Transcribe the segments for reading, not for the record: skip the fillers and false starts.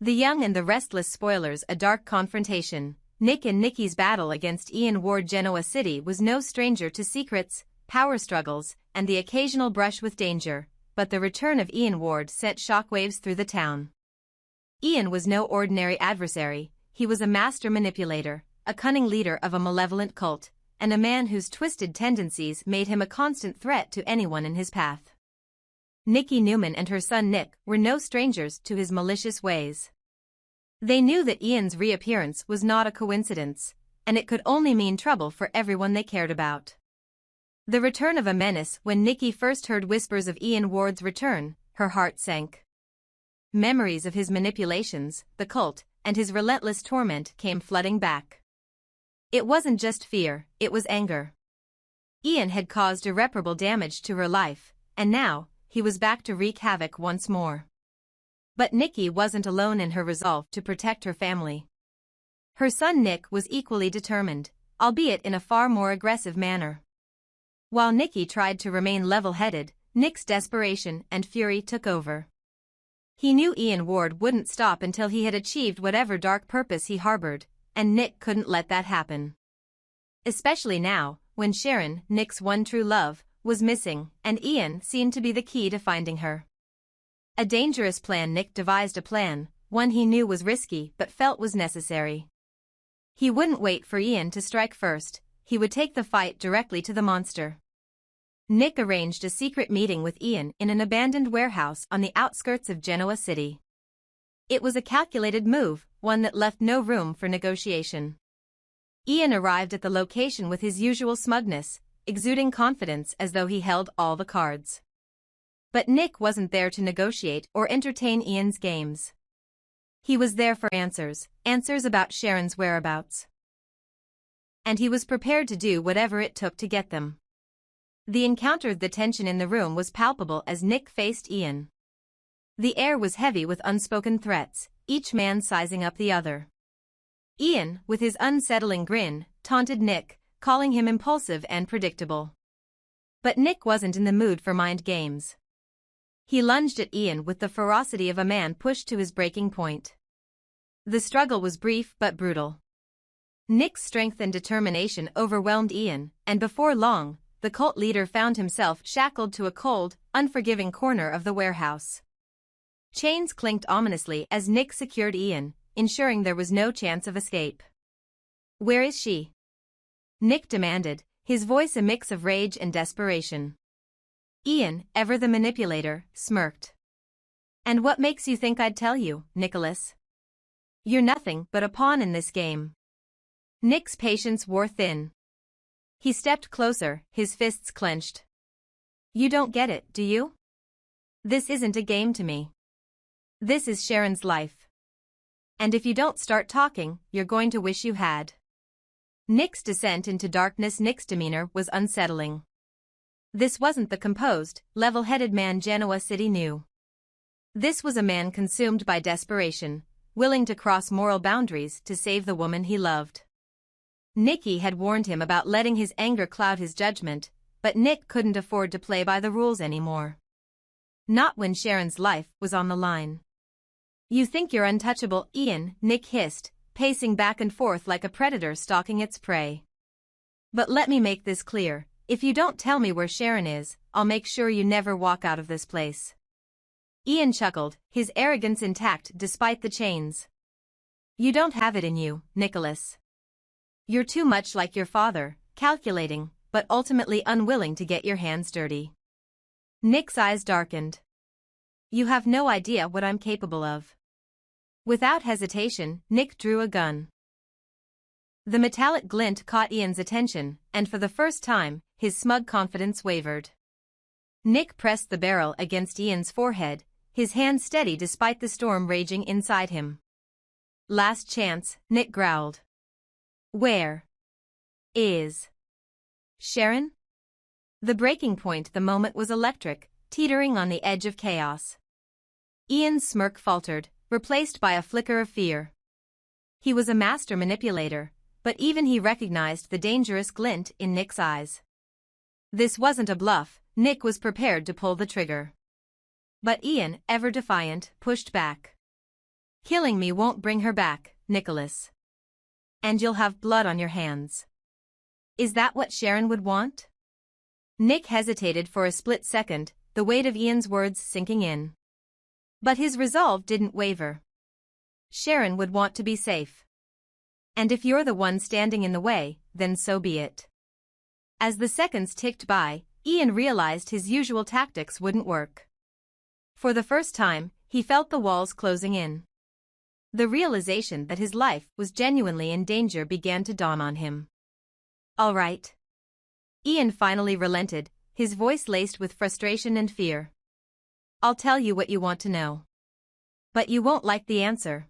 The Young and the Restless Spoilers: A Dark Confrontation. Nick and Nikki's battle against Ian Ward. Genoa City was no stranger to secrets, power struggles, and the occasional brush with danger, but the return of Ian Ward sent shockwaves through the town. Ian was no ordinary adversary. He was a master manipulator, a cunning leader of a malevolent cult, and a man whose twisted tendencies made him a constant threat to anyone in his path. Nikki Newman and her son Nick were no strangers to his malicious ways. They knew that Ian's reappearance was not a coincidence, and it could only mean trouble for everyone they cared about. The return of a menace. When Nikki first heard whispers of Ian Ward's return, her heart sank. Memories of his manipulations, the cult, and his relentless torment came flooding back. It wasn't just fear, it was anger. Ian had caused irreparable damage to her life, and now, he was back to wreak havoc once more. But Nikki wasn't alone in her resolve to protect her family. Her son Nick was equally determined, albeit in a far more aggressive manner. While Nikki tried to remain level-headed, Nick's desperation and fury took over. He knew Ian Ward wouldn't stop until he had achieved whatever dark purpose he harbored, and Nick couldn't let that happen. Especially now, when Sharon, Nick's one true love, was missing, and Ian seemed to be the key to finding her. A dangerous plan. Nick devised a plan, one he knew was risky but felt was necessary. He wouldn't wait for Ian to strike first, he would take the fight directly to the monster. Nick arranged a secret meeting with Ian in an abandoned warehouse on the outskirts of Genoa City. It was a calculated move, one that left no room for negotiation. Ian arrived at the location with his usual smugness, exuding confidence as though he held all the cards. But Nick wasn't there to negotiate or entertain Ian's games. He was there for answers about Sharon's whereabouts. And he was prepared to do whatever it took to get them. The tension in the room was palpable as Nick faced Ian. The air was heavy with unspoken threats, each man sizing up the other. Ian, with his unsettling grin, taunted Nick, calling him impulsive and predictable. But Nick wasn't in the mood for mind games. He lunged at Ian with the ferocity of a man pushed to his breaking point. The struggle was brief but brutal. Nick's strength and determination overwhelmed Ian, and before long, the cult leader found himself shackled to a cold, unforgiving corner of the warehouse. Chains clinked ominously as Nick secured Ian, ensuring there was no chance of escape. "Where is she?" Nick demanded, his voice a mix of rage and desperation. Ian, ever the manipulator, smirked. "And what makes you think I'd tell you, Nicholas? You're nothing but a pawn in this game." Nick's patience wore thin. He stepped closer, his fists clenched. "You don't get it, do you? This isn't a game to me. This is Sharon's life. And if you don't start talking, you're going to wish you had." Nick's descent into darkness. Nick's demeanor was unsettling. This wasn't the composed, level-headed man Genoa City knew. This was a man consumed by desperation, willing to cross moral boundaries to save the woman he loved. Nikki had warned him about letting his anger cloud his judgment, but Nick couldn't afford to play by the rules anymore. Not when Sharon's life was on the line. "You think you're untouchable, Ian," Nick hissed, pacing back and forth like a predator stalking its prey. "But let me make this clear, if you don't tell me where Sharon is, I'll make sure you never walk out of this place." Ian chuckled, his arrogance intact despite the chains. "You don't have it in you, Nicholas. You're too much like your father, calculating, but ultimately unwilling to get your hands dirty." Nick's eyes darkened. "You have no idea what I'm capable of." Without hesitation, Nick drew a gun. The metallic glint caught Ian's attention, and for the first time, his smug confidence wavered. Nick pressed the barrel against Ian's forehead, his hand steady despite the storm raging inside him. "Last chance," Nick growled. "Where is Sharon?" The breaking point. The moment was electric, teetering on the edge of chaos. Ian's smirk faltered, replaced by a flicker of fear. He was a master manipulator, but even he recognized the dangerous glint in Nick's eyes. This wasn't a bluff, Nick was prepared to pull the trigger. But Ian, ever defiant, pushed back. Killing me won't bring her back, Nicholas. And you'll have blood on your hands. Is that what Sharon would want? Nick hesitated for a split second, the weight of Ian's words sinking in. But his resolve didn't waver. Sharon would want to be safe. And if you're the one standing in the way, then so be it. As the seconds ticked by, Ian realized his usual tactics wouldn't work. For the first time, he felt the walls closing in. The realization that his life was genuinely in danger began to dawn on him. All right. Ian finally relented, his voice laced with frustration and fear. I'll tell you what you want to know. But you won't like the answer.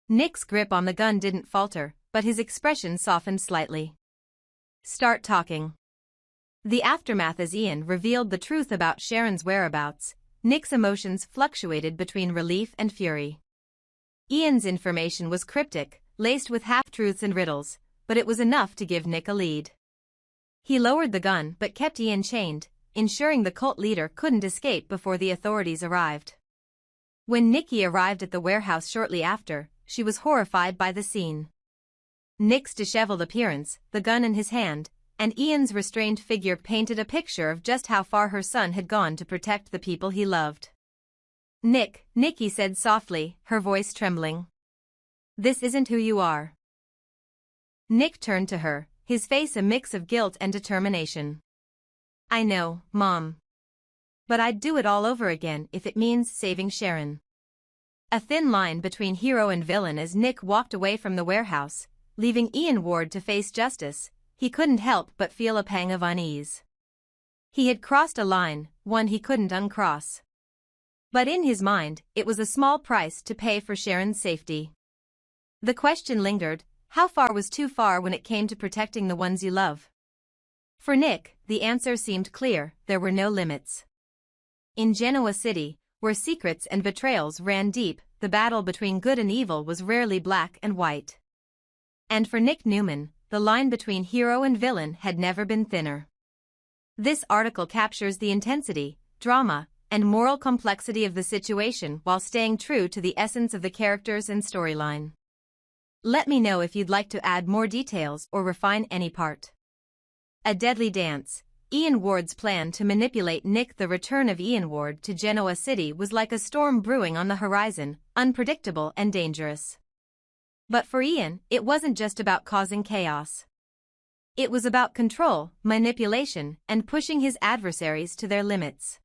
Nick's grip on the gun didn't falter, but his expression softened slightly. Start talking. The aftermath as Ian revealed the truth about Sharon's whereabouts, Nick's emotions fluctuated between relief and fury. Ian's information was cryptic, laced with half-truths and riddles, but it was enough to give Nick a lead. He lowered the gun but kept Ian chained, ensuring the cult leader couldn't escape before the authorities arrived. When Nikki arrived at the warehouse shortly after, she was horrified by the scene. Nick's disheveled appearance, the gun in his hand, and Ian's restrained figure painted a picture of just how far her son had gone to protect the people he loved. Nikki said softly, her voice trembling. This isn't who you are. Nick turned to her, his face a mix of guilt and determination. I know, Mom. But I'd do it all over again if it means saving Sharon. A thin line between hero and villain as Nick walked away from the warehouse, leaving Ian Ward to face justice, he couldn't help but feel a pang of unease. He had crossed a line, one he couldn't uncross. But in his mind, it was a small price to pay for Sharon's safety. The question lingered, how far was too far when it came to protecting the ones you love? For Nick, the answer seemed clear, there were no limits. In Genoa City, where secrets and betrayals ran deep, the battle between good and evil was rarely black and white. And for Nick Newman, the line between hero and villain had never been thinner. This article captures the intensity, drama, and moral complexity of the situation while staying true to the essence of the characters and storyline. Let me know if you'd like to add more details or refine any part. A deadly dance. Ian Ward's plan to manipulate Nick. The return of Ian Ward to Genoa City was like a storm brewing on the horizon, unpredictable and dangerous. But for Ian, it wasn't just about causing chaos. It was about control, manipulation, and pushing his adversaries to their limits.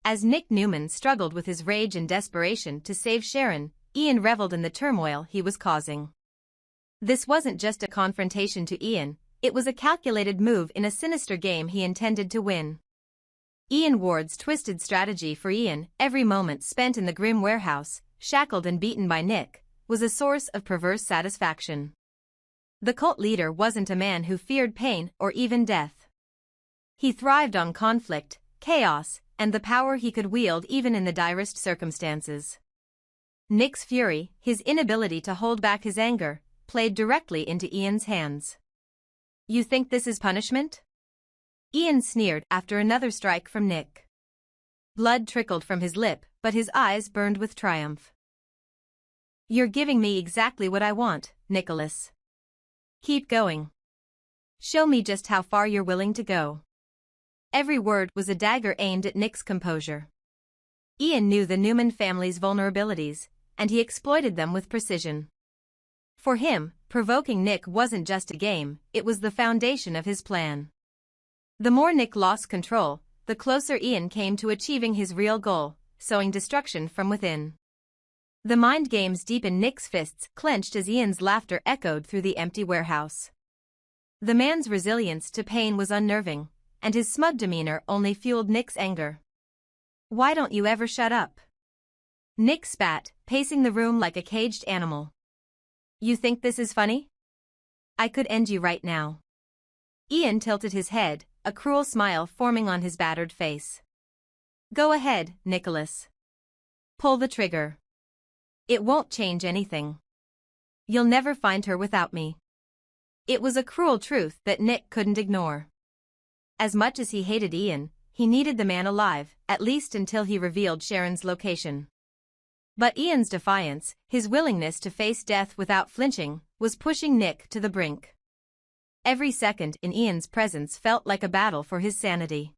As Nick Newman struggled with his rage and desperation to save Sharon, Ian reveled in the turmoil he was causing. This wasn't just a confrontation to Ian, it was a calculated move in a sinister game he intended to win. Ian Ward's twisted strategy for Ian, every moment spent in the grim warehouse, shackled and beaten by Nick, was a source of perverse satisfaction. The cult leader wasn't a man who feared pain or even death. He thrived on conflict, chaos, and the power he could wield even in the direst circumstances. Nick's fury, his inability to hold back his anger, played directly into Ian's hands. You think this is punishment? Ian sneered after another strike from Nick. Blood trickled from his lip, but his eyes burned with triumph. You're giving me exactly what I want, Nicholas. Keep going. Show me just how far you're willing to go. Every word was a dagger aimed at Nick's composure. Ian knew the Newman family's vulnerabilities, and he exploited them with precision. For him, provoking Nick wasn't just a game, it was the foundation of his plan. The more Nick lost control, the closer Ian came to achieving his real goal, sowing destruction from within. The mind games deepened. Nick's fists clenched as Ian's laughter echoed through the empty warehouse. The man's resilience to pain was unnerving, and his smug demeanor only fueled Nick's anger. Why don't you ever shut up? Nick spat, pacing the room like a caged animal. You think this is funny? I could end you right now. Ian tilted his head, a cruel smile forming on his battered face. Go ahead, Nicholas. Pull the trigger. It won't change anything. You'll never find her without me. It was a cruel truth that Nick couldn't ignore. As much as he hated Ian, he needed the man alive, at least until he revealed Sharon's location. But Ian's defiance, his willingness to face death without flinching, was pushing Nick to the brink. Every second in Ian's presence felt like a battle for his sanity.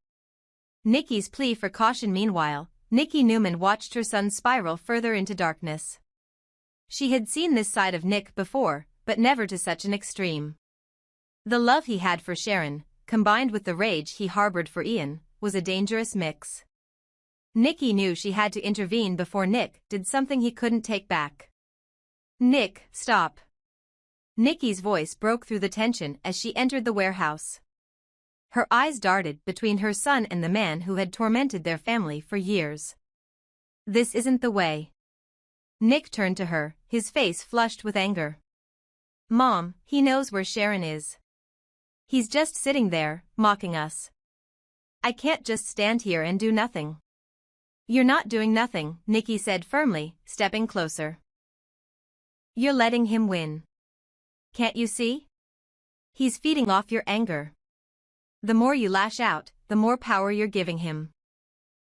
Nikki's plea for caution. Meanwhile, Nikki Newman watched her son spiral further into darkness. She had seen this side of Nick before, but never to such an extreme. The love he had for Sharon, combined with the rage he harbored for Ian, was a dangerous mix. Nikki knew she had to intervene before Nick did something he couldn't take back. "Nick, stop." Nikki's voice broke through the tension as she entered the warehouse. Her eyes darted between her son and the man who had tormented their family for years. "This isn't the way." Nick turned to her, his face flushed with anger. "Mom, he knows where Sharon is. He's just sitting there, mocking us. I can't just stand here and do nothing." "You're not doing nothing," Nikki said firmly, stepping closer. "You're letting him win. Can't you see? He's feeding off your anger. The more you lash out, the more power you're giving him."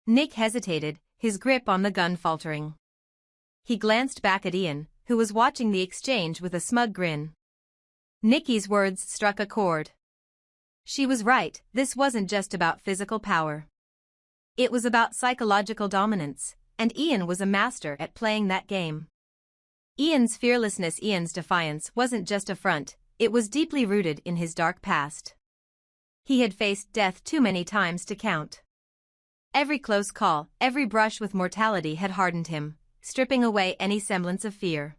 Nick hesitated, his grip on the gun faltering. He glanced back at Ian, who was watching the exchange with a smug grin. Nikki's words struck a chord. She was right, this wasn't just about physical power. It was about psychological dominance, and Ian was a master at playing that game. Ian's fearlessness, Ian's defiance wasn't just a front, it was deeply rooted in his dark past. He had faced death too many times to count. Every close call, every brush with mortality had hardened him, stripping away any semblance of fear.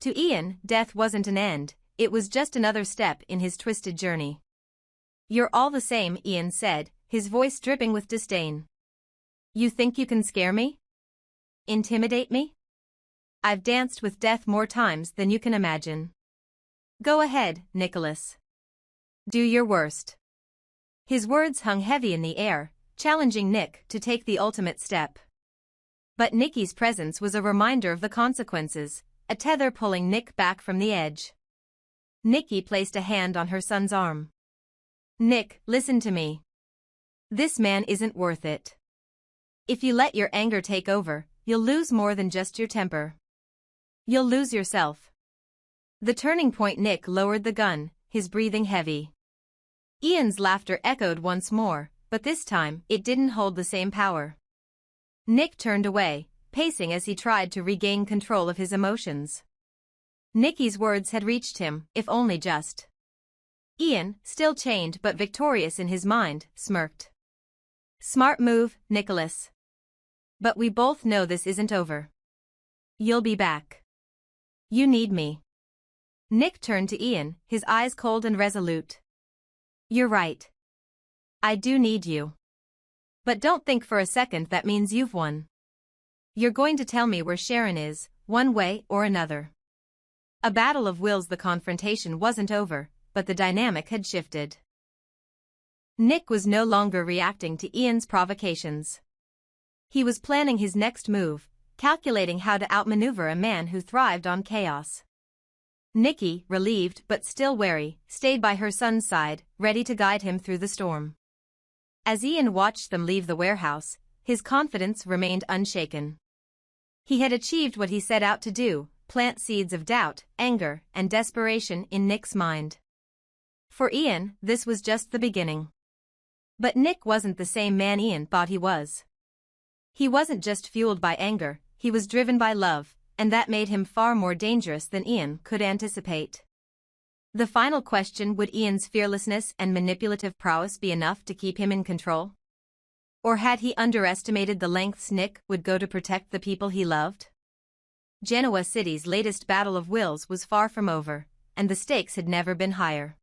To Ian, death wasn't an end, it was just another step in his twisted journey. "You're all the same," Ian said, his voice dripping with disdain. "You think you can scare me? Intimidate me? I've danced with death more times than you can imagine. Go ahead, Nicholas. Do your worst." His words hung heavy in the air, challenging Nick to take the ultimate step. But Nikki's presence was a reminder of the consequences, a tether pulling Nick back from the edge. Nikki placed a hand on her son's arm. "Nick, listen to me. This man isn't worth it. If you let your anger take over, you'll lose more than just your temper. You'll lose yourself." The turning point. Nick lowered the gun, his breathing heavy. Ian's laughter echoed once more, but this time it didn't hold the same power. Nick turned away, pacing as he tried to regain control of his emotions. Nikki's words had reached him, if only just. Ian, still chained but victorious in his mind, smirked. "Smart move, Nicholas. But we both know this isn't over. You'll be back. You need me." Nick turned to Ian, his eyes cold and resolute. "You're right. I do need you. But don't think for a second that means you've won. You're going to tell me where Sharon is, one way or another." A battle of wills. The confrontation wasn't over, but the dynamic had shifted. Nick was no longer reacting to Ian's provocations. He was planning his next move, calculating how to outmaneuver a man who thrived on chaos. Nikki, relieved but still wary, stayed by her son's side, ready to guide him through the storm. As Ian watched them leave the warehouse, his confidence remained unshaken. He had achieved what he set out to do, plant seeds of doubt, anger, and desperation in Nick's mind. For Ian, this was just the beginning. But Nick wasn't the same man Ian thought he was. He wasn't just fueled by anger, he was driven by love, and that made him far more dangerous than Ian could anticipate. The final question: would Ian's fearlessness and manipulative prowess be enough to keep him in control? Or had he underestimated the lengths Nick would go to protect the people he loved? Genoa City's latest battle of wills was far from over, and the stakes had never been higher.